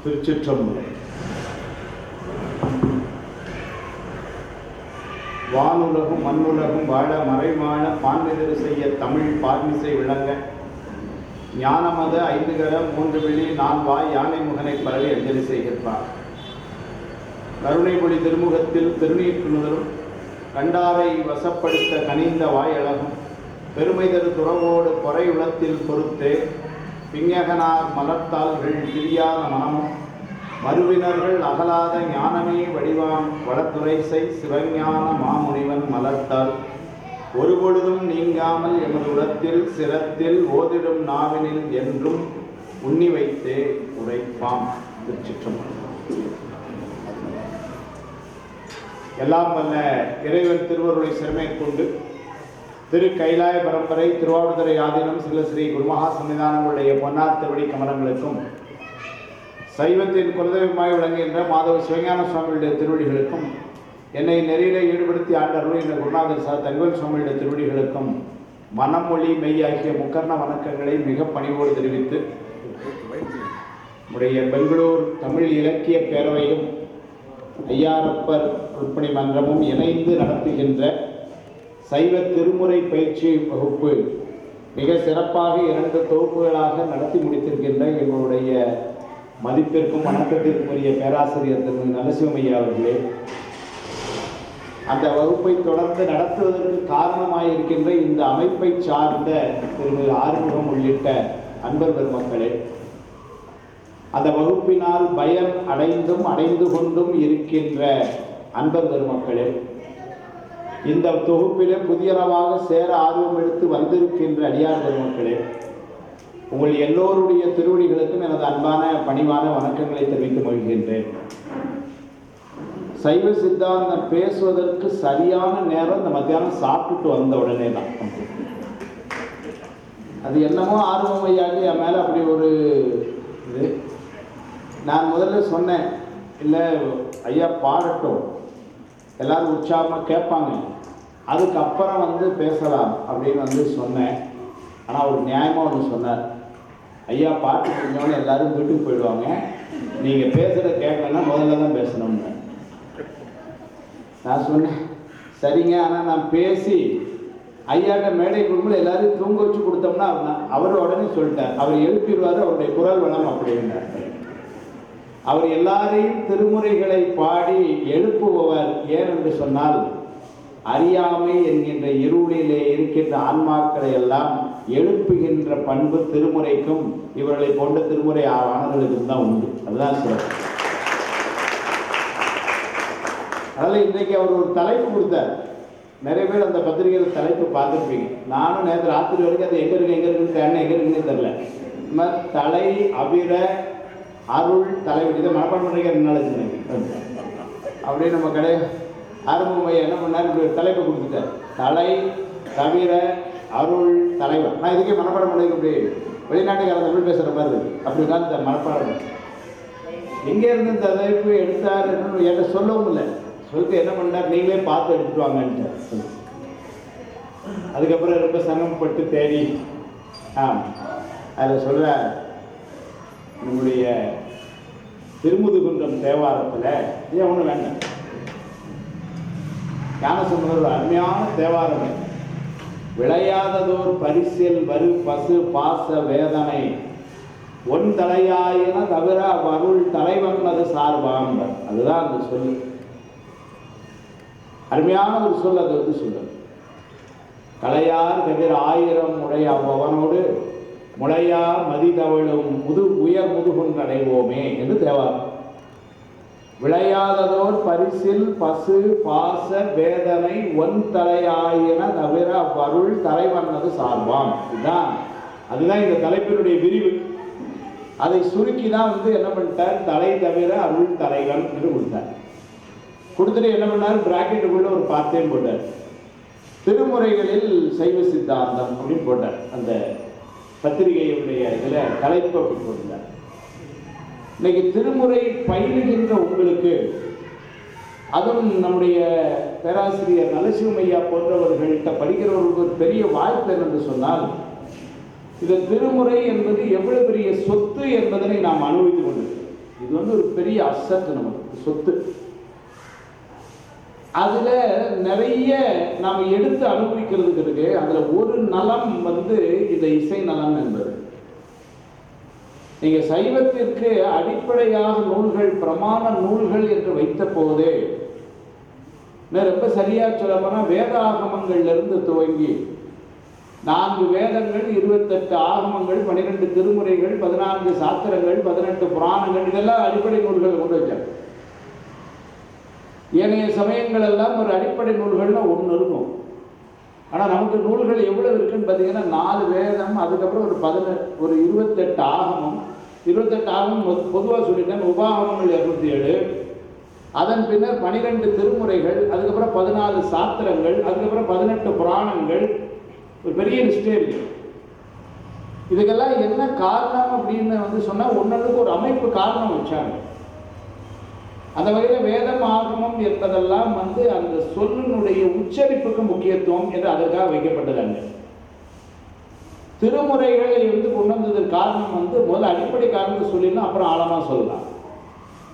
திருச்சிற்றம்பலம். வானுலகும் மண்ணுலகும் வாழ மறைவாழ பான்மிதிரு செய்ய தமிழ் பார்மிசை விளங்க ஞானமத 5 கரம் 3 விழி 4 வாய் யானை முகனை பரவி அஞ்சலி செய்கின்றார். கருணை மொழி திருமுகத்தில் திருநீற்றுணுதலும் கண்டாரை வசப்படுத்த கனிந்த வாயழகும் பெருமை தரு துறவோடு பொறை உளத்தில் பொறுத்தே பிஞகனார் மலர்த்தாள்கள் திரியாத மனமும் மறுவினர்கள் அகலாத ஞானமே வடிவாம் வளத்துரைசை சிவஞான மாமுனிவன் மலர்த்தாள் ஒருபொழுதும் நீங்காமல் எமது உலத்தில் சிரத்தில் ஓதிடும் நாவினில் என்றும் உண்ணி வைத்தே உரைப்பாம். திருச்சிற்றம்பலம். எல்லாம் வல்ல இறைவன் திருவருளை சிறமை கொண்டு திரு கைலாய பரம்பரை திருவாவடுதுறை ஆதீனம் சில ஸ்ரீ குருமகா சன்னிதானங்களுடைய பொன்னார் திருவடி கமலங்களுக்கும் சைவத்தின் குலதெய்வமாய் விளங்குகின்ற மாதவ சிவஞான சுவாமியுடைய திருவடிகளுக்கும் என்னை நெறியிலே ஈடுபடுத்தி ஆண்டருள் இந்த குருநாதர் சார் தங்கவேல் சுவாமியுடைய திருவடிகளுக்கும் மனமொழி மெய் ஆகிய முக்கர்ண வணக்கங்களை மிக பணிவோடு தெரிவித்து நம்முடைய பெங்களூர் தமிழ் இலக்கிய பேரவையும் ஐயாரப்பர் உட்பணி மன்றமும் இணைந்து நடத்துகின்ற சைவ திருமுறை பயிற்சி வகுப்பு மிக சிறப்பாக 2 தொகுப்புகளாக நடத்தி முடித்திருக்கின்ற எங்களுடைய மதிப்பிற்கும் வணக்கத்திற்குரிய பேராசிரியர் திரு நரசிம்மய்யா அவர்களே, அந்த வகுப்பை தொடர்ந்து நடத்துவதற்கு காரணமாயிருக்கின்ற இந்த அமைப்பை சார்ந்த திரு ஆறுமுகம் உள்ளிட்ட அன்பர் பெருமக்களே, அந்த வகுப்பினால் பயன் அடைந்து கொண்டும் இருக்கின்ற அன்பர் பெருமக்களே, இந்த தொகுப்பிலே புதியளவாக சேர ஆர்வம் எடுத்து வந்திருக்கின்ற அடியார் பெருமக்களே, உங்கள் எல்லோருடைய திருவடிகளுக்கும் எனது அன்பான பணிவான வணக்கங்களை தெரிவித்து மகிழ்கின்றேன். சைவ சித்தாந்தம் பேசுவதற்கு சரியான நேரம் இந்த மத்தியானம் சாப்பிட்டுட்டு வந்த உடனே தான். அது என்னமோ ஆர்வமையாக என் மேலே அப்படி ஒரு இது. நான் முதல்ல சொன்னேன், இல்லை ஐயா பாடட்டும், எல்லாரும் உற்சாகமாக கேட்பாங்க, அதுக்கப்புறம் பேசலாம் அப்படின்னு சொன்னேன். ஆனால் அவர் நியாயமாக ஒன்று சொன்னார், ஐயா பாட்டு புரிஞ்சவொன்னே எல்லாரும் வீட்டுக்கு போயிடுவாங்க, நீங்கள் பேசுகிற கேட்கலன்னா முதல்ல தான் பேசணும்னு. நான் சொன்னேன் சரிங்க, ஆனால் நான் பேசி ஐயாட்ட மேடை கொடுக்கும்போது எல்லாரும் தூங்க வச்சு கொடுத்தோம்னா அவர் உடனே சொல்லிட்டார், அவர் எழுப்பிடுவார், அவருடைய குரல் வளம் அப்படின்னார். அவர் எல்லாரையும் திருமுறைகளை பாடி எழுப்புபவர். ஏனென்று சொன்னால், அறியாமை என்கின்ற இருளிலே இருக்கின்ற ஆன்மாக்களை எல்லாம் எழுப்புகின்ற பண்பு திருமுறைக்கும் இவர்களை போன்ற திருமுறை ஆனவர்களுக்கும் தான் உண்டு. அதுதான் சிறப்பு. அதனால் இன்றைக்கு அவர் ஒரு தலைப்பு கொடுத்தார். நிறைய பேர் அந்த பத்திரிகையில் தலைப்பு பார்த்துருப்பீங்க. நானும் நேற்று ராத்திரி வரைக்கும் அது எங்கே இருக்குன்னு தேடினா எங்கே இருக்குன்னு தெரில. இந்த மாதிரி தலை அபிர அருள் தலைவர் இதை மனப்பாடம் பண்ணுறீங்க 2 நாளைக்கு அப்படியே நம்ம கடை ஆரம்பமையை என்ன பண்ணார், இப்படி தலைப்பை கொடுத்துட்டார், தலை தவிர அருள் தலைவர். நான் இதுக்கே மனப்பாடம் பண்ணி இப்படி வெளிநாட்டுக்கார தமிழ் பேசுகிற மாதிரி இருக்கு. அப்படி தான் இந்த மனப்பாடம் எங்கே இருந்து இந்த தலைப்பு எடுத்தார் என்கிட்ட சொல்லவும் இல்லை. சொல்லிட்டு என்ன பண்ணார், நீங்களே பார்த்து எடுத்துட்டு வாங்கன்ட்டு. அதுக்கப்புறம் ரொம்ப சிரமப்பட்டு தேடி அதில் சொல்ற நம்முடைய திருமுதுகுன்றம் தேவாரத்தில் ஏன் ஒன்றும் வேண்டாம், ஞானசம்பந்தர் ஒரு அருமையான தேவாரம். விளையாததோர் பரிசில் வரு பசு பாச வேதனை ஒன் தலையாயின தவிர அருள் தலைவன்னது சார்பாம்பர். அதுதான் அந்த சொல்லு, அருமையான ஒரு சொல். அது சொல்லு, கலையார் கதிர் 1000 உடைய அவனோடு முளையா மதிதவளும் உயர் முதுகுன்று அடைவோமே என்று தேவாரம். விளையாததோர் பரிசில் பசு பாச வேதனை ஒன் தலையாயின தவிர அருள் தலைவன்னது சார்பாம். அதுதான் இந்த தலைப்பினுடைய விரிவு. அதை சுருக்கி தான் என்ன பண்ணிட்டார், தலை தவிர அருள் தலைவன் என்று கொடுத்தார். கொடுத்துட்டு என்ன பண்ணார், பிராக்கெட்டுக்குள்ள ஒரு பார்த்தேன்னு போட்டார், திருமுறைகளில் சைவ சித்தாந்தம் அப்படின்னு போட்டார். அந்த பத்திரிகையுடைய இதில் தலைப்பு அப்படி போட்டார். இன்னைக்கு திருமுறை பயிலுகின்ற உங்களுக்கு, அதுவும் நம்முடைய பேராசிரியர் நரசிம்மய்யா போன்றவர்கள்ட்ட படிக்கிறவர்களுக்கு ஒரு பெரிய வாய்ப்பு என்னென்று சொன்னால், இந்த திருமுறை என்பது எவ்வளவு பெரிய சொத்து என்பதனை நாம் அனுபவித்துக் கொண்டிருக்கிறோம். இது வந்து ஒரு பெரிய அசட், நமக்கு சொத்து. அதுல நிறைய நாம் எடுத்து அனுபவிக்கிறதுக்கு இருக்கு. அதுல ஒரு நலம் வந்து இந்த இசை நலம் என்பது. நீங்க சைவத்திற்கு அடிப்படையாக நூல்கள், பிரமாண நூல்கள் என்று வைத்த போதே ரொம்ப சரியா சொல்ல போனா வேதாகமங்கள்ல இருந்து துவங்கி 4 வேதங்கள், 28 ஆகமங்கள், 12 திருமுறைகள், 14 சாத்திரங்கள், 18 புராணங்கள், இதெல்லாம் அடிப்படை நூல்கள் கொண்டு வச்சாங்க. ஏனைய சமயங்கள் எல்லாம் ஒரு அடிப்படை நூல்கள்னா ஒன்று இருக்கும். ஆனால் நமக்கு நூல்கள் எவ்வளவு இருக்குன்னு பார்த்தீங்கன்னா 4 வேதம், அதுக்கப்புறம் ஒரு 28 ஆகமம். 28 ஆகமம் பொதுவாக சொல்லிட்டேன். உபாகமங்கள் 207, அதன் பின்னர் 12 திருமுறைகள், அதுக்கப்புறம் 14 சாத்திரங்கள், அதுக்கப்புறம் 18 புராணங்கள், ஒரு பெரிய லிஸ்டே இருக்கு. இதுக்கெல்லாம் என்ன காரணம் அப்படின்னு வந்து சொன்னால் ஒன்னொன்றுக்கு ஒரு அமைப்பு காரணம் வச்சாங்க. அந்த வகையில் வேதம் ஆகமம் என்பதெல்லாம் வந்து அந்த சொல்லினுடைய உச்சரிப்புக்கு முக்கியத்துவம் என்று அதற்காக வைக்கப்பட்டதாங்க. திருமுறைகளை வந்து கொண்டு வந்ததற்கு காரணம் வந்து முதல்ல அடிப்படை காரணத்தை சொல்லினா அப்புறம் ஆழமாக சொல்லலாம்.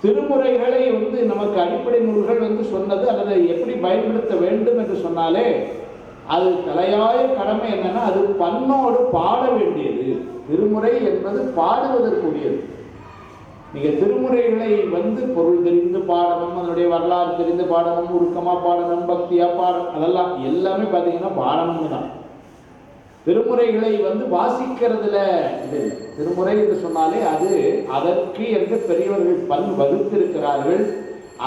திருமுறைகளை வந்து நமக்கு அடிப்படை நூல்கள் வந்து சொன்னது அல்லது எப்படி பயன்படுத்த வேண்டும் என்று சொன்னாலே அது தலையாய கடமை என்னன்னா அது பண்ணோடு பாட வேண்டியது. திருமுறை என்பது பாடுவதற்குரியது. நீங்க திருமுறைகளை வந்து பொருள் தெரிந்து பாடணும், அதனுடைய வரலாறு தெரிந்து பாடணும், உருக்கமா பாடணும், பக்தியா பாடணும், அதெல்லாம் எல்லாமே பார்த்தீங்கன்னா பாடணும்னு தான். திருமுறைகளை வந்து வாசிக்கிறதுல இது திருமுறை என்று சொன்னாலே அது அதற்கு என்று பெரியவர்கள் பண் வகுத்திருக்கிறார்கள்.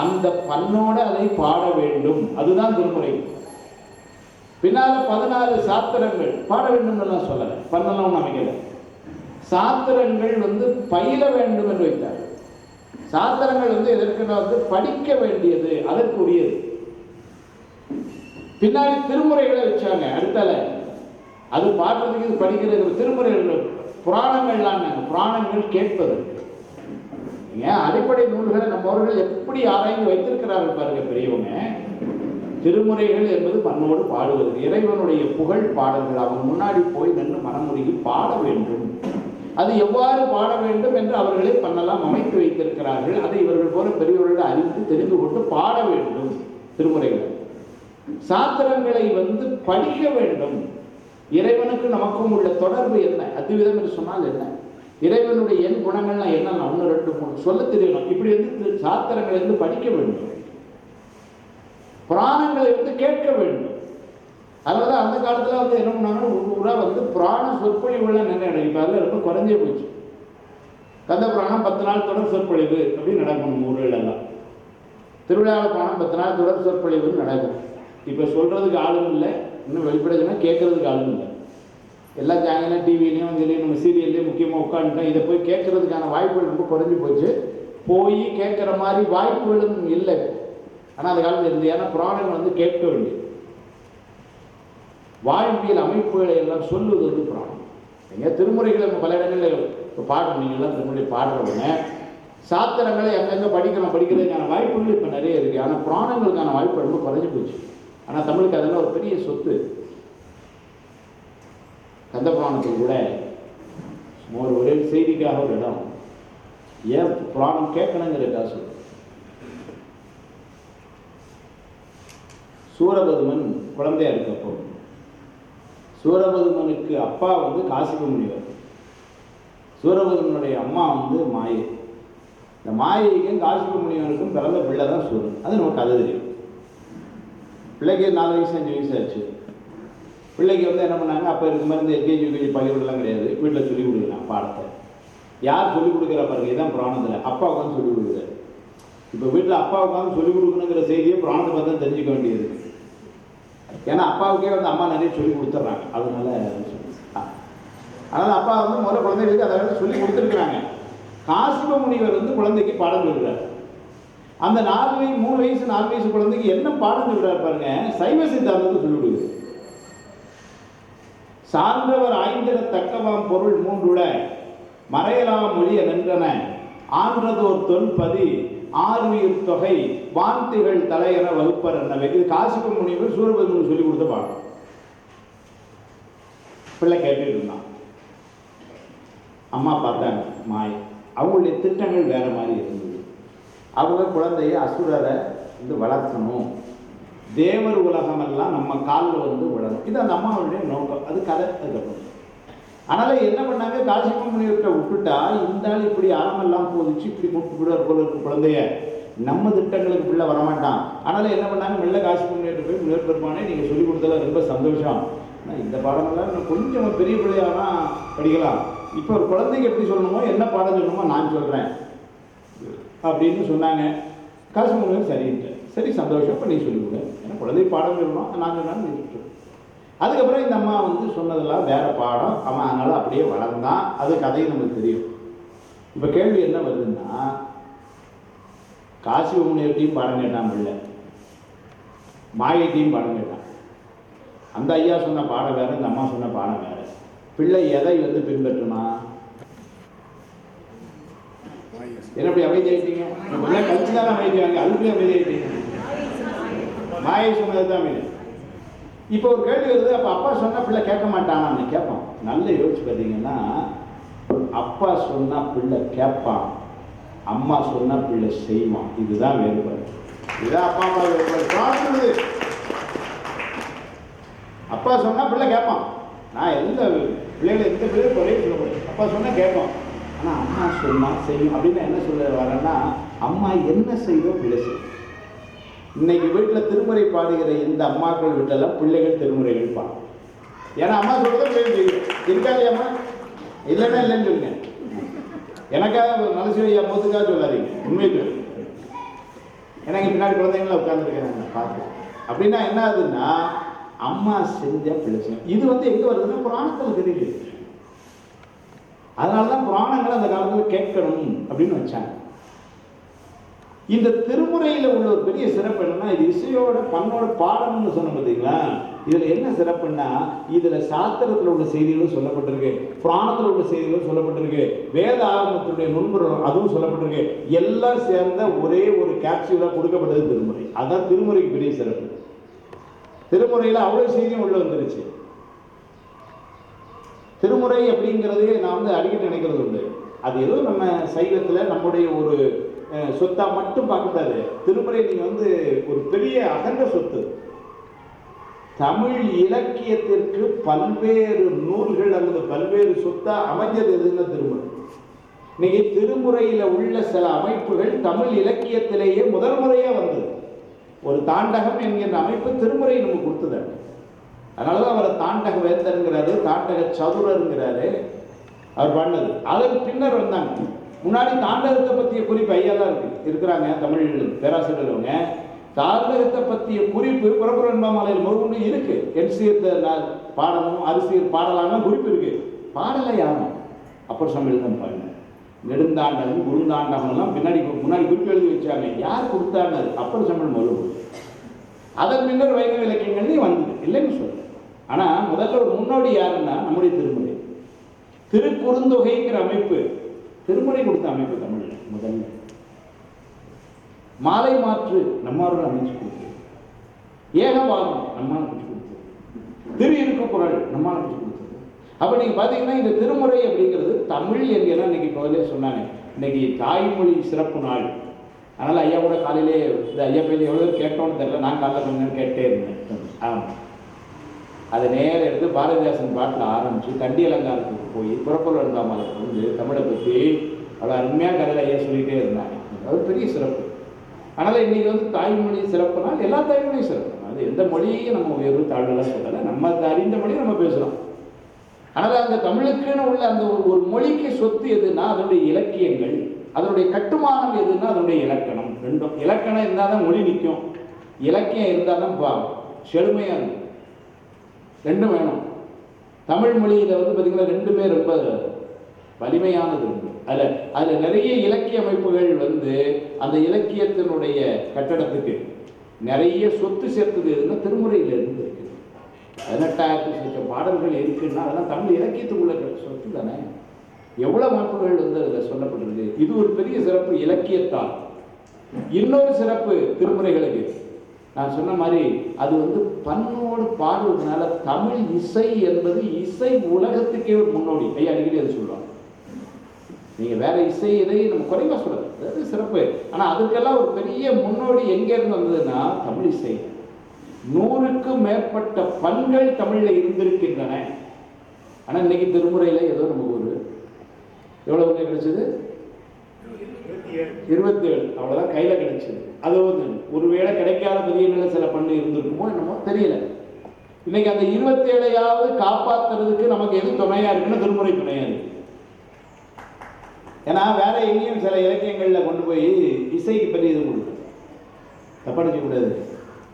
அந்த பண்ணோடு அதை பாட வேண்டும், அதுதான் திருமுறை. பின்னால 14 சாத்திரங்கள் பாட வேண்டும் எல்லாம் சொல்லலை, பண்ணலாம் அமைக்கல. சாத்திரங்கள் வந்து பயில வேண்டும் என்று வைத்தார். சாத்திரங்கள் வந்து எதற்கு வந்து படிக்க வேண்டியது, அதற்குரியது. பின்னாடி திருமுறைகளை வச்சாங்க அடுத்தால. அது பாடுறதுக்கு இது படிக்கிறது. திருமுறைகள், புராணங்கள்லாம் புராணங்கள் கேட்பது. ஏன் அடிப்படை நூல்களை நம்மவர்கள் எப்படி ஆராய்ந்து வைத்திருக்கிறார்கள் பாருங்க பெரியவங்க. திருமுறைகள் என்பது பண்ணோடு பாடுவது, இறைவனுடைய புகழ் பாடல்கள். அவங்க முன்னாடி போய் நின்று மனமுருகி பாட வேண்டும். அது எவ்வாறு பாட வேண்டும் என்று அவர்களே பண்ணலாம் அமைத்து வைத்திருக்கிறார்கள். அதை இவர்கள் போல பெரியவர்கள் அறிந்து தெரிந்து கொண்டு பாட வேண்டும். திருமுறைகள் சாத்திரங்களை வந்து படிக்க வேண்டும். இறைவனுக்கு நமக்கும் உள்ள தொடர்பு என்ன, அத்விதம் என்று சொன்னால் என்ன, இறைவனுடைய என் குணங்கள்லாம் என்ன, 1 2 3 சொல்ல தெரியணும். இப்படி வந்து சாத்திரங்களை வந்து படிக்க வேண்டும். புராணங்களை வந்து கேட்க வேண்டும். அதனால அந்த காலத்தில் வந்து என்ன பண்ணாங்கன்னா ஊராக வந்து புராண சொற்பொழிவுலாம் நிறைய நடக்கும். இப்போ அதில் ரொம்ப குறைஞ்சே போச்சு. கந்த புராணம் 10 நாள் தொடர் சொற்பொழிவு அப்படின்னு நடக்கும் ஊர்களெல்லாம். திருவிழாவில் புராணம் 10 நாள் தொடர் சொற்பொழிவுன்னு நடக்கும். இப்போ சொல்கிறதுக்கு ஆளும் இல்லை, இன்னும் வெளிப்படைச்சுன்னா கேட்கறதுக்கு ஆளும் இல்லை. எல்லா சேனலும் டிவிலையும் இதுலேயும் நம்ம சீரியல்லையும் முக்கியமாக உட்காந்துட்டோம். இதை போய் கேட்கறதுக்கான வாய்ப்புகள் ரொம்ப குறைஞ்சி போச்சு. போய் கேட்குற மாதிரி வாய்ப்புகளும் இல்லை. ஆனால் அந்த காலத்தில் இருந்து, ஏன்னா புராணங்கள் வந்து கேட்க வேண்டியது. வாழ்வியல் அமைப்புகளை எல்லாம் சொல்லுவது வந்து புராணம். எங்கள் திருமுறைகளை நம்ம பல இடங்களில் இப்போ பாடணும். நீங்கள்லாம் திருமுறை பாடுறவங்க சாத்திரங்களை அங்கங்கே படிக்கிறதுக்கான வாய்ப்புகள் இப்போ நிறைய இருக்குது. ஆனால் புராணங்களுக்கான வாய்ப்பு ரொம்ப குறைஞ்சி போச்சு. ஆனால் தமிழுக்கு அதெல்லாம் ஒரு பெரிய சொத்து. கந்த புராணத்தில் கூட ஒரே செய்திக்காக ஒரு இடம், ஏன் புராணம் கேட்கணுங்கிறதுக்காக சொல்லு. சூரபதுமன் குழந்தையா இருக்கப்போ சூரபதுமனுக்கு அப்பா வந்து காசிப முனிவர், சூரபதுமனுடைய அம்மா வந்து மாயை. இந்த மாயைக்கும் காசிப முனிவனுக்கும் பிறந்த பிள்ளை தான் சூரன். அது நமக்கு கதை தெரியும். பிள்ளைக்கு 4 வயசு 5 வயசு ஆச்சு. பிள்ளைக்கு வந்து என்ன பண்ணாங்க, அப்போ இருக்க மாதிரி இந்த எல்கேஜி யூகேஜி பகிர்வுலாம் கிடையாது. வீட்டில் சொல்லிக் கொடுக்குறாங்க பாடத்தை. யார் சொல்லிக் கொடுக்குறா பாருங்க, இதுதான் புராணத்தில். அப்பா உட்காந்து சொல்லிக் கொடுக்குறாரு. இப்போ வீட்டில் அப்பா உட்காந்து சொல்லிக் கொடுக்கணுங்கிற செய்தியை புராணத்தை பார்த்தா தெரிஞ்சுக்க வேண்டியது. ஏன்னா அப்பாவுக்கே வந்து அம்மா நிறைய சொல்லி கொடுத்துட்றாங்க. அதனால் அப்பா வந்து முதல்ல குழந்தைகளுக்கு அதை சொல்லி கொடுத்துருக்குறாங்க. காசிப முனிவர் வந்து குழந்தைக்கு பாடம் சொல்கிறார். அந்த 3 வயசு 4 வயசு குழந்தைக்கு என்ன பாடம் சொல்கிறார் பாருங்க, சைவ சித்தாந்தத்தை சொல்லி கொடுக்குது. சார்ந்தவர் ஆய்ந்திட தக்கவாம் பொருள் 3 மறையலாம் மொழிய நின்றன ஆன்றதோர் தொல்பதி 6 தொகை வாந்திகள் தலையென வகுப்பர் என்ன. இது காசிப முனிவர் சூரபதுமனுக்கு சொல்லி கொடுத்த பாடம். பிள்ளை கேட்டுட்டு இருந்தான். அம்மா பார்த்தாங்க மாய். அவங்களுடைய திட்டங்கள் வேற மாதிரி இருந்தது. அவங்க குழந்தைய அசுரரை வந்து வளர்க்கணும், தேவர் உலகமெல்லாம் நம்ம காலில் வந்து விடணும். இது அந்த அம்மாவுடைய நோக்கம். அது கதை. அதுக்கப்புறம் அதனால் என்ன பண்ணாங்க, காசிம முனிவர்கிட்ட விட்டுட்டா இந்த ஆள் இப்படி ஆழமெல்லாம் போதிச்சு இப்படி கூப்பிட்டு விடுவார் போல இருக்கு குழந்தைய, நம்ம திட்டங்களுக்கு பிள்ளை வரமாட்டான். அதனால் என்ன பண்ணாங்க, மெல்ல காசிம முனிவர்கிட்ட போய், முனிவர் பெருமானே நீங்கள் சொல்லிக் கொடுத்ததில் ரொம்ப சந்தோஷம், இந்த பாடமெல்லாம் இன்னும் கொஞ்சம் பெரிய பிள்ளையானா படிக்கலாம், இப்போ ஒரு குழந்தைக்கு எப்படி சொல்லணுமோ என்ன பாடம் சொல்லணுமோ நான் சொல்கிறேன் அப்படின்னு சொன்னாங்க. காசிம முனிவர் சரின்ட்டு, சரி சந்தோஷம், இப்போ நீ சொல்லிக் கொடு, ஏன்னா குழந்தை பாடம் சொல்லணும், நான் சொன்னாலும் நீ சொல்லு. அதுக்கப்புறம் இந்த அம்மா வந்து சொன்னதெல்லாம் வேற பாடம், அவன் அதனால அப்படியே வளர்ந்தான். அது கதையும் நமக்கு தெரியும். இப்போ கேள்வி என்ன வருதுன்னா, காசிம முனிவர்கிட்டையும் பாடம் கேட்டான் பிள்ளை, மாயைட்டையும் பாடம் கேட்டான். அந்த ஐயா சொன்ன பாடம் வேற, இந்த அம்மா சொன்ன பாடம் வேற. பிள்ளை எதை வந்து பின்பற்றுமா? என்ன அப்படி அமைதி ஆயிட்டீங்க? பிள்ளை கழிச்சு தானே அமைதியாங்க, அதுக்குள்ளே அமைதி ஆயிட்டீங்க. மாயை சொன்னது தான் அமைதி. இப்போ ஒரு கேள்வி வருது, அப்போ அப்பா சொன்னால் பிள்ளை கேட்க மாட்டானான்னு கேட்பான். நல்லா யோசிச்சு பார்த்தீங்கன்னா, அப்பா சொன்னால் பிள்ளை கேட்பான், அம்மா சொன்னால் பிள்ளை செய்வான். இதுதான் வேறுபாடு. இதுதான் அப்பா அம்மா வேறுபாடு. அப்பா சொன்னால் பிள்ளை கேட்பான். நான் எந்த பிள்ளைகளை எந்த பிள்ளைகளும் குறைய சொல்லக்கூடாது. அப்பா சொன்னால் கேட்பான், ஆனால் அம்மா சொன்னால் செய்யும். அப்படின்னு என்ன சொல்ல வரேன்னா, அம்மா என்ன செய்தோம் பிள்ளை செய்யும். இன்னைக்கு வீட்டில் திருமுறை பாடுகிற இந்த அம்மாக்கள் வீட்டெல்லாம் பிள்ளைகள் திருமுறைகள் பாடும். ஏன்னா அம்மா சொல்றதை பிள்ளைகள் செய்யும். இருக்கா இல்லையாம்மா? இல்லைன்னா இல்லைன்னு சொல்லுங்க. எனக்காக நலசிவையா மோத்துக்காக சொல்லாதீங்க, உண்மையை சொல்லுங்க. எனக்கு பின்னாடி குழந்தைங்கள உட்காந்துருக்கேன் பார்த்து. அப்படின்னா என்ன ஆகுதுன்னா, அம்மா செஞ்ச பிள்ளை செய்யும். இது வந்து எங்கே வருதுன்னா புராணத்தில் தெரியுது. அதனால தான் புராணங்களை அந்த காலத்தில் கேட்கணும் அப்படின்னு வச்சாங்க. இந்த திருமுறையில் உள்ள ஒரு பெரிய சிறப்பு என்னன்னா, இது இசையோட பண்ணோட பாடம்னு சொன்ன பார்த்தீங்களா. இதில் என்ன சிறப்புன்னா, இதில் சாஸ்திரத்தில் உள்ள செய்திகளும் சொல்லப்பட்டிருக்கு, புராணத்தில் உள்ள செய்திகளும் சொல்லப்பட்டிருக்கு, வேத ஆகமத்தினுடைய நுண்பொருள் அதுவும் சொல்லப்பட்டிருக்கு. எல்லாம் சேர்ந்த ஒரே ஒரு கேப்சூலாக கொடுக்கப்பட்டது திருமுறை. அதான் திருமுறைக்கு பெரிய சிறப்பு. திருமுறையில் அவ்வளோ செய்தியும் உள்ள வந்துருச்சு. திருமுறை அப்படிங்கிறது நான் வந்து அடிக்கடி நினைக்கிறது உண்டு. அது ஏதோ நம்ம சைவத்தில் நம்முடைய ஒரு சொத்தா மட்டும் பார்க்கக்கூடாது. திருமுறை நீங்க வந்து ஒரு பெரிய அகன்ற சொத்து. தமிழ் இலக்கியத்திற்கு பல்வேறு நூல்கள் அல்லது பல்வேறு சொத்தா அமைஞ்சது எதுன்னா திருமுறை. இன்னைக்கு திருமுறையில உள்ள சில அமைப்புகள் தமிழ் இலக்கியத்திலேயே முதல் முறையா வந்தது. ஒரு தாண்டகம் என்கின்ற அமைப்பு திருமுறை நமக்கு கொடுத்தது. அதனாலதான் அவரை தாண்டக வேந்தருங்கிறாரு, தாண்டக சதுரருங்கிறாரு அவர் பண்ணது. அதன் பின்னர் வந்தாங்க. முன்னாடி தாண்டகத்தை பற்றிய குறிப்பு ஐயா தான் இருக்கிறாங்க தமிழ் பேராசிரியர்வங்க. தாண்டகத்தை பற்றிய குறிப்பு புறப்புற என்பாமலையில் முருகன் இருக்கு. என்சியத்தை பாடணும், அரிசியர் பாடலான குறிப்பு இருக்கு. பாடலை யாரும் அப்பர் சமையல் தான் பாருங்க. நெடுந்தாண்டகம் குருந்தாண்டகம் எல்லாம் முன்னாடி குறிப்பு எழுதி வச்சாங்க. யார் கொடுத்தாங்க? அப்பர் சமையல் முருகன். அதன் பின்னர் வைணவ இலக்கியங்கள்லையும் வந்தது, இல்லைன்னு சொல்ல. ஆனால் முதல்ல ஒரு முன்னோடி யாருன்னா நம்முடைய திருமுறை. திருக்குறுந்தொகைங்கிற அமைப்பு திருமுறை கொடுத்த அமைப்பு தமிழ்ல முதல்ல. மாலை மாற்று நம்மாரோட அமைச்சு கொடுத்தது. ஏகவாதம் நம்மால் அமைச்சு கொடுத்தது. திரு இருக்கு குரல் நம்மால் அமைச்சு கொடுத்தது. அப்ப நீங்க பாத்தீங்கன்னா இந்த திருமுறை அப்படிங்கிறது தமிழ் என்கிற இன்னைக்கு முதலே சொன்னாங்க. இன்னைக்கு தாய்மொழி சிறப்பு நாள். அதனால ஐயா கூட காலையிலே இந்த ஐயா பேர் எவ்வளவு கேட்டோன்னு தெரியல, நான் காலையில் கொஞ்ச நேரம் கேட்டே இருந்தேன். ஆமாம், அதை நேரம் எடுத்து பாரதிதாசன் பாட்டில் ஆரம்பித்து கண்டி அலங்காரத்துக்கு போய் புறப்பொருள் இருந்தாமலுக்கு வந்து தமிழை பற்றி அவ்வளோ அருமையாக கதையில் ஐயா சொல்லிகிட்டே இருந்தாங்க. அது பெரிய சிறப்பு. அதனால் இன்றைக்கி வந்து தாய்மொழி சிறப்புனால் எல்லா தாய்மொழியும் சிறப்பு. அது எந்த மொழியையும் நம்ம உயர்வு தாழ்வுலாம் சொல்லலை, நம்ம அறிந்த மொழியை நம்ம பேசுகிறோம். அதனால் அந்த தமிழுக்குன்னு உள்ள அந்த ஒரு மொழிக்கு சொத்து எதுன்னா அதனுடைய இலக்கியங்கள், அதனுடைய கட்டுமானம் எதுன்னா அதனுடைய இலக்கணம். ரெண்டும் இலக்கணம் இருந்தால் தான் மொழி நிற்கும், இலக்கியம் இருந்தால் தான் செழுமையாக இருக்கும். ரெண்டும் வேணும். தமிழ் மொழியில் வந்து பார்த்திங்கன்னா ரெண்டுமே ரொம்ப வலிமையானது உண்டு. அதில் நிறைய இலக்கிய அமைப்புகள் வந்து அந்த இலக்கியத்தினுடைய கட்டடத்துக்கு நிறைய சொத்து சேர்த்தது எதுன்னா திருமுறையில் இருந்து இருக்குது. 18,000 லட்சம் பாடல்கள் இருக்குன்னா அதெல்லாம் தமிழ் இலக்கியத்துக்குள்ள சொத்து தானே. எவ்வளோ அமைப்புகள் வந்து அதில் சொல்லப்பட்டிருக்கு. இது ஒரு பெரிய சிறப்பு இலக்கியத்தால். இன்னொரு சிறப்பு திருமுறைகளுக்கு நான் சொன்ன மாதிரி அது வந்து பண்ணோடு பாடுவதனால தமிழ் இசை என்பது இசை உலகத்துக்கே ஒரு முன்னோடி. ஐயா அடிக்கடி அதை சொல்லுவாங்க. நீங்கள் வேற இசை இதை நம்ம குறைவாக சொல்லலாம், அதாவது சிறப்பு. ஆனால் அதுக்கெல்லாம் ஒரு பெரிய முன்னோடி எங்கேருந்து வந்ததுன்னா தமிழ் இசை. 100க்கும் மேற்பட்ட பண்கள் தமிழில் இருந்திருக்கின்றன. ஆனால் இன்னைக்கு திருமுறையில் ஏதோ நமக்கு ஒரு எவ்வளோ கிடைச்சது, 27, அவ்வளோதான் கையில் கிடைச்சது. அது ஒருவேளை கிடைக்காத பதியங்களில் சில பண்ணு இருந்திருக்குமோ என்னமோ தெரியல. இன்னைக்கு அந்த 27ஐயாவது காப்பாற்றுறதுக்கு நமக்கு எது துணையா இருக்குன்னா திருமுறை துணையா இருக்கு. ஏன்னா வேற எங்கேயும் சில இலக்கியங்களில் கொண்டு போய் இசைக்கு பெரிய இது கொடுக்குது, தப்படிக்க கூடாது.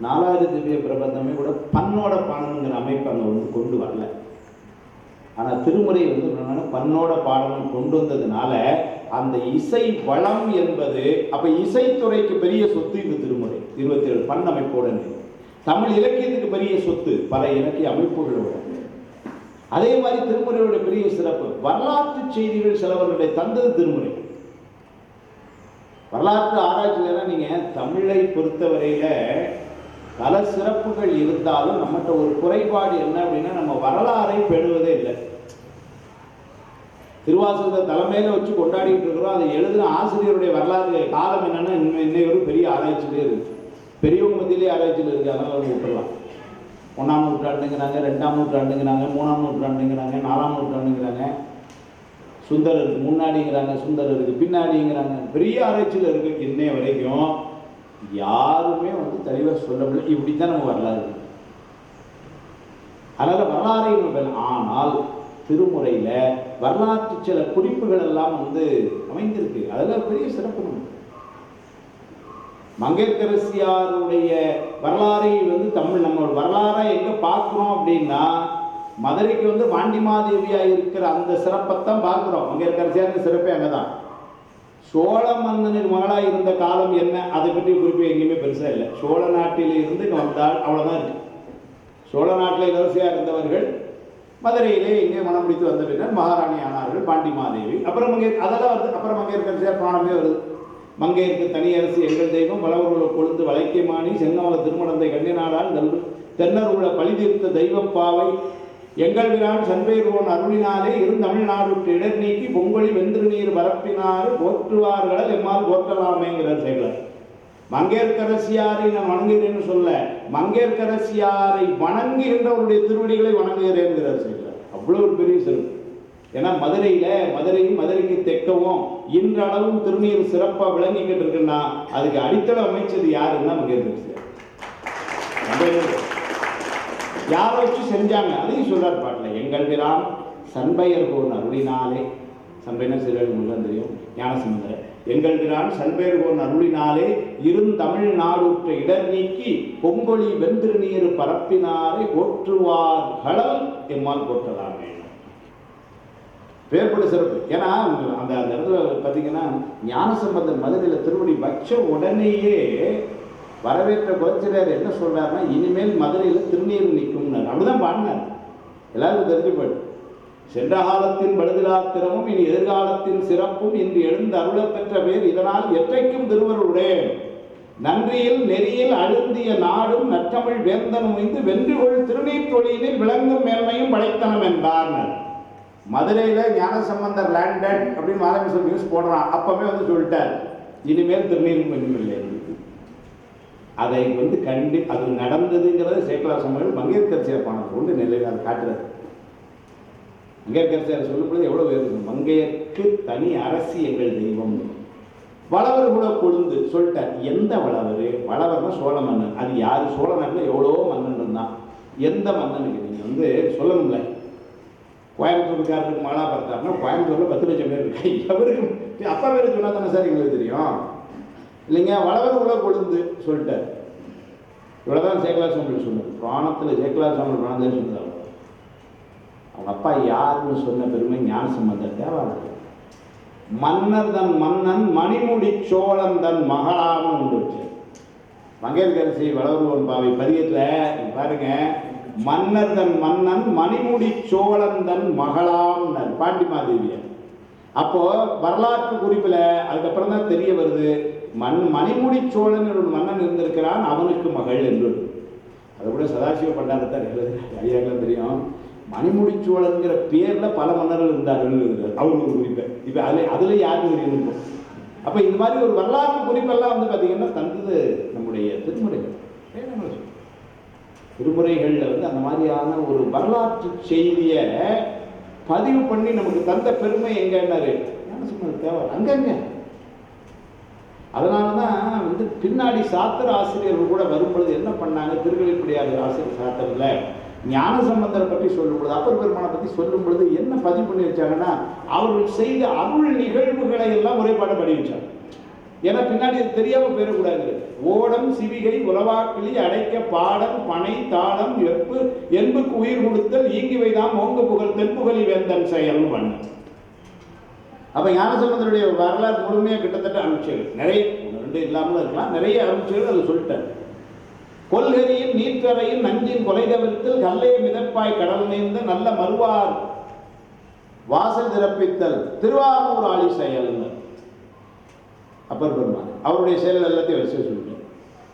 4வது திவ்ய பிரபந்தமே கூட பண்ணோட பாடணுங்கிற அமைப்பு அங்கே கொண்டு வரல. ஆனால் திருமுறை பண்ணோட பாடணும் கொண்டு வந்ததுனால அந்த இசை வளம் என்பது, அப்ப இசைத்துறைக்கு பெரிய சொத்து இந்த திருமுறை 27 பண் அமைப்போட. தமிழ் இலக்கியத்துக்கு பெரிய சொத்து பல இலக்கிய அமைப்புகளோட. அதே மாதிரி திருமுறையோட பெரிய சிறப்பு வரலாற்று செய்திகள் சிலவர்களுடைய தந்தது திருமுறை. வரலாற்று ஆராய்ச்சியில நீங்க தமிழை பொறுத்தவரையில பல சிறப்புகள் இருந்தாலும் நம்மகிட்ட ஒரு குறைபாடு என்ன அப்படின்னா நம்ம வரலாறை பெறுவதே இல்லை. திருவாசகத்தை தலைமையில வச்சு கொண்டாடிட்டு இருக்கிறோம். அதை எழுதின ஆசிரியருடைய வரலாறு காலம் என்னன்னா இன்னைக்கு ஒரு பெரிய ஆராய்ச்சியிலே இருக்கு, பெரியவங்க மத்தியிலே ஆராய்ச்சியில் இருக்கு. அதனால விட்டுடலாம். 1ஆம் நூற்றாண்டுங்கிறாங்க, 2ஆம் நூற்றாண்டுங்கிறாங்க, 3ஆம் நூற்றாண்டுங்கிறாங்க, 4ஆம் நூற்றாண்டுங்கிறாங்க, சுந்தரருக்கு முன்னாடிங்கிறாங்க, சுந்தரருக்கு பின்னாடிங்கிறாங்க. பெரிய ஆராய்ச்சியில் இருக்கு. இன்னைய வரைக்கும் யாருமே தெளிவாக சொல்ல முடியல. இப்படித்தான் நம்ம வரலாறு. அதனால வரலாறை, ஆனால் திருமுறையில வரலாற்று சில குறிப்புகள் எல்லாம் அமைந்திருக்கு. அதெல்லாம் பெரிய சிறப்பு. மங்கையர்க்கரசியாருடைய வரலாறை தமிழ் நம்ம வரலாறை எங்க பார்க்கிறோம் அப்படின்னா மதுரைக்கு பாண்டிமாதேவியா இருக்கிற அந்த சிறப்பைத்தான் பார்க்கிறோம். மங்கையர்க்கரசியாருக்கு சிறப்பே அங்கதான். சோழ மன்னனுக்கு மகளாக இருந்த காலம் என்ன, அதை பற்றி குறிப்பு எங்கேயுமே பெருசா இல்லை. சோழ நாட்டில் இருந்து வந்தால் அவ்வளவுதான் இருக்கு. சோழ நாட்டில் இளவரசியா இருந்தவர்கள் மதுரையிலே இங்கே மனம் முடித்து வந்த பின்னர் மகாராணி ஆனார்கள் பாண்டிமாதேவி. அப்புறம் அதெல்லாம் வருது. அப்புறம் மங்கையர்க்கரசியார் புராணமே வருது. மங்கையருக்கு தனி அரசு எங்கள் தெய்வம் வளவருள கொழுந்து வளைக்கைமானி சென்னவள திருமணந்தை கண்ணினாடால் தென்னர் உள்ள பழி தீர்த்த தெய்வப்பாவை எங்கள் விரான் சண்பேர்வோன் அருளினாலே இருந்தமிழ்நாடு இடர் நீக்கி பொங்கொழி வென்று நீர் பரப்பினாறு போற்றுவார்கள் எம்மால் போற்றலாமேங்கிறார் சேகர். மங்கையர்க்கரசியாரை நான் வணங்குகிறேன்னு சொல்ல, மங்கையர்க்கரசியாரை வணங்குகின்றவருடைய திருவடிகளை வணங்குகிறேன்கிறார் சேகர். அவ்வளவு ஒரு பெரிய சிறப்பு. ஏன்னா மதுரையும் மதுரைக்கு தெற்கவும் இன்றளவும் திருநீர் சிறப்பா விளங்கிக்கிட்டு இருக்குன்னா அதுக்கு அடித்தளம் அமைச்சது யாருன்னா மங்கையர்க்கரசியார். யாரை வச்சு செஞ்சாங்க அதையும் சொல்றார் பாட்டில். எங்கள் பிரான் சண்பையர்கோன் அருளினாலே, சண்பைனா சிறுவர்கள் தெரியும், ஞானசம்பந்தர். எங்கள் பிரான் சண்பையர்கோன் அருளினாலே இருந்தமிழ்நாடுற்ற இடர் நீக்கி பொங்கொழி வென்று நீர் பரப்பினாரை போற்றுவார் கடல் எம்மால் போற்றலாமே. பேர்பட சிறப்பு. ஏன்னா அந்த இடத்துல பார்த்தீங்கன்னா ஞானசம்பந்தர் மதுரையில் திருவடி வச்ச உடனேயே வரவேற்ற கோச்சரியார் என்ன சொல்றாருன்னா, இனிமேல் மதுரையில் திருநீர் நிற்கும்னார். அப்படிதான் பாடினார். எல்லாருக்கும் தெரிஞ்சுப்படு. சென்ற காலத்தின் படுதிலாத்திரமும் இனி எதிர்காலத்தின் சிறப்பும் இன்று எழுந்து அருள பெற்ற பேர் இதனால் எற்றைக்கும் திருவருடைய நன்றியில் நெறியில் அழுந்திய நாடும் நற்றமிழ் வேந்தனும் வென்றுகொள் திருநீர் தொழிலில் விளங்கும் மேன்மையும் படைத்தனம் என்றார். மதுரையில ஞானசம்பந்தர் லேண்டட் அப்படின்னு மாதவி நியூஸ் போடுறான். அப்பவே சொல்லிட்டார், இனிமேல் திருநீர் கொஞ்சம் இல்லை. அதை அது நடந்ததுங்கிறது சேக்கலா சம்பவம் மங்கையர்க்கரசியார் பாடம் கொண்டு நிலையில் அதை காட்டுறது. மங்கையர்க்கரசியார் சொல்லும்போது எவ்வளவு உயர்வு. மங்கையர்க்கு தனி அரசி எங்கள் தெய்வம். வளவர் கூட கொழுந்து சொல்லிட்டார். எந்த வளவர்? வளவர்னா சோழ மன்னன். அது யாரு? சோழ நாட்டில் எவ்வளோ மன்னன் இருந்தான். எந்த மன்னனுக்கு நீங்க சொல்லணும்ல. கோயம்புத்தூருக்காரருக்கு மகளா பார்த்தாருன்னா கோயம்புத்தூர்ல 10 லட்சம் பேர் இருக்கு. எவருக்கு அப்பா பேர் சொன்னா தானே சார் எங்களுக்கு தெரியும் இல்லைங்க. வளவர் உள்ள கொழுந்து சொல்லிட்டார். இவ்வளவுதான் சேக்கலா சுவாமி சொன்னார். புராணத்தில் சேக்கலா சுவாமி புராணம் சொன்னார். அவங்க அப்பா யாருன்னு சொன்ன பெருமை ஞானசம்பந்தர் தேவாரம். மன்னர் தன் மன்னன் மணிமுடி சோழன் தன் மகளாம உண்டு வச்சு மங்கையர்க்கரசி வளவருவன் பாவை பதியத்தில் பாருங்க. மன்னர் தன் மன்னன் மணிமுடி சோழன் தன் மகளாம் பாண்டிமாதேவியர். அப்போ வரலாற்று குறிப்பில் அதுக்கப்புறம் தான் தெரிய வருது, மணிமுடி சோழன் ஒரு மன்னன் இருந்திருக்கிறான், அவனுக்கு மகள் என்று. அதை கூட சதாசிவ பண்டாரத்தார் ஐயாக்கெல்லாம் தெரியும். மணிமுடிச்சோழங்கிற பேர்ல பல மன்னர்கள் இருந்தார்கள் அவர் ஒரு குறிப்பை. இப்ப அதுல யாருக்கு இருக்கும்? அப்ப இந்த மாதிரி ஒரு வரலாற்று குறிப்பெல்லாம் வந்து பாத்தீங்கன்னா தந்தது நம்முடைய திருமுறைகள். திருமுறைகள்ல வந்து அந்த மாதிரியான ஒரு வரலாற்று செய்திய பதிவு பண்ணி நமக்கு தந்த பெருமை எங்கன்னாரு தேவை அங்கங்க. அதனாலதான் வந்து பின்னாடி சாத்திர ஆசிரியர்கள் கூட வரும்பொழுது என்ன பண்ணாங்க, திருக்கழிப்படியார் ஆசிரியர் சாத்திரத்துல ஞான சம்பந்தரை பற்றி சொல்லும் பொழுது, அப்பர் பெருமானை பற்றி சொல்லும் பொழுது என்ன பதிவு பண்ணி வச்சாங்கன்னா, அவர்கள் செய்த அருள் நிகழ்வுகளை எல்லாம் முறைப்பாடு பண்ணி வச்சாங்க. ஏன்னா பின்னாடி தெரியாம போயிடக்கூடாது. ஓடம் சிவிகை உலவாக்கிளி அடைக்க பாடல் பனை தாளம் வெப்பு என்புக்கு உயிர் கொடுத்தல் ஈங்கிவைதான் ஓங்க புகழ் தென்புகழி வேந்தன் செயல் பண்ண. அப்ப ஞானசம்பந்தருடைய வரலாறு முழுமையா கிட்டத்தட்ட அனுப்பிச்சுகள் நிறைய, ரெண்டு இல்லாமல் இருக்கலாம், நிறைய அனுப்பிச்சுகள் அதை சொல்லிட்டார். கொள்கரியின் நீற்றறையில் நஞ்சின் கொலை தவிர்த்தல் கல்லே மிதப்பாய் கடல் நேர்ந்த நல்ல மறுவார் வாசல் திறப்பித்தல் திருவாரூர் ஆளி செயல். அப்பர் பெருமான் அவருடைய செயல் எல்லாத்தையும் வரிசை சொல்லிட்டார்.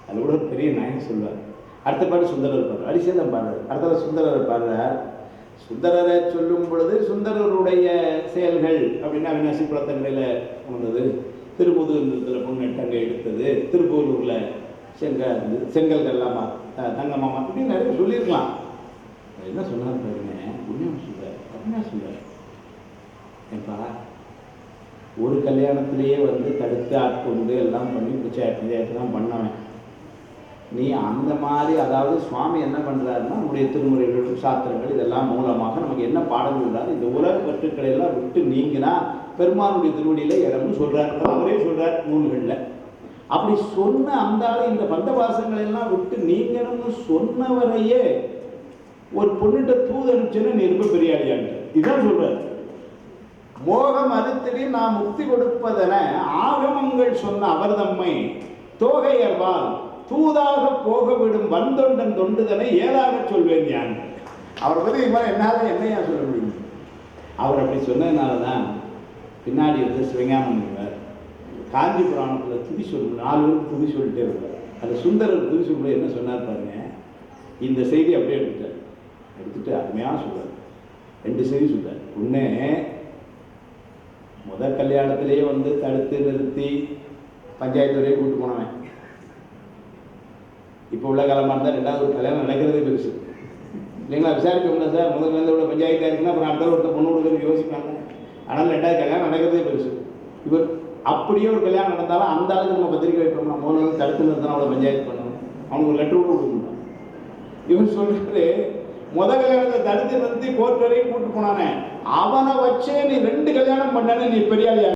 அது கூட ஒரு பெரிய நாயகம் சொல்வார். அடுத்த பாட்டு சுந்தரர் பாடுறார், அரிசேதம் பாடுறார், அடுத்த சுந்தரர் பாடுறார். சுந்தரரை சொல்லும் பொழுது சுந்தரருடைய செயல்கள் அப்படின்னா அவிநாசி குளத்தங்கரையில் வந்தது, திருமுதுகுன்றத்தில் பொண்ணு அங்கே எடுத்தது, திருப்பூரூரில் செங்கல்கள்லாமா தங்கமாமா அப்படின்னு நிறைய சொல்லியிருக்கலாம். என்ன சொன்னார் பாருங்க, புண்ணியம் சொல்றார், அப்படின்னா சொல்றார். ஏப்பா ஒரு கல்யாணத்திலேயே வந்து தடுத்து ஆட்கொண்டு எல்லாம் பண்ணி பஞ்சாயத்துலாம் பண்ணவன் நீ அந்த மாதிரி, அதாவது சுவாமி என்ன பண்ணுறாருன்னா நம்முடைய திருமுறைகள் சாத்திரங்கள் இதெல்லாம் மூலமாக நமக்கு என்ன பாடம் சொல்றாரு, இந்த உலக கட்டுக்களை எல்லாம் விட்டு நீங்கினா பெருமானுடைய திருவடியில இடம்னு சொல்றாரு, அவரே சொல்றார் நூல்களில். அப்படி சொன்ன அந்த ஆள் இந்த பந்தபாசங்களை எல்லாம் விட்டு நீங்கணும்னு சொன்னவரையே ஒரு பொண்ணுகிட்ட தூது அனுப்பிச்சுன்னு நீ ரொம்ப பெரியாளியாங்க இதுதான் சொல்றாரு. மோகம் அறுத்திடி நாம் முக்தி கொடுப்பதென ஆகமங்கள் சொன்ன அவர் தம்மை தோகையர்வால் தூதாக போக விடும் வந்தொண்டன் தொண்டுதனை ஏதாக சொல்வேன் யான். அவரை பற்றி இது மாதிரி என்னால் என்னையா சொல்ல முடியும்? அவர் அப்படி சொன்னதுனாலதான் பின்னாடி வந்து சிவஞானம் காஞ்சி புராணத்தில் துதி சொல்லணும், 4 பேருக்கு துதி சொல்லிட்டே இருப்பார். அது சுந்தரர் துதி சொல்லும்போது என்ன சொன்னார் பாருங்க, இந்த செய்தி அப்படியே எடுத்துட்டு அருமையாக சொல்றார். 2 செய்தி சொல்றார். ஒன்று, முதல் கல்யாணத்திலேயே வந்து தடுத்து நிறுத்தி பஞ்சாயத்து வரையே கூட்டு போனவன். இப்போ உள்ள காலமாக இருந்தால் 2வது ஒரு கல்யாணம் நடக்கிறதே பெருசு இல்லைங்களா? விசாரிப்போம்ல சார், முதல்ல உள்ள பஞ்சாயத்து இருக்குன்னா அப்புறம் அடுத்த ஒருத்தர் பொண்ணு கொடுக்குறது யோசிப்பாங்க. ஆனால் 2வது கல்யாணம் நடக்கிறதே பெருசு. இவர் அப்படியே ஒரு கல்யாணம் நடந்தாலும் அந்த ஆளுக்கு நம்ம பத்திரிக்கை வைப்போம்னா, மூணு தடுத்து நிறுத்தினா அவ்வளோ பஞ்சாயத்து பண்ணணும், அவனுக்கு ஒரு லெட்டர் கூட கொடுக்கணும். இவர் சொல்றது முதல் கல்யாணத்தை தடுத்து நிறுத்தி கோர்ட் வரையும் கூட்டு போனானே அவனை வச்சே நீ 2 கல்யாணம் பண்ணனே நீ பெரியாளியா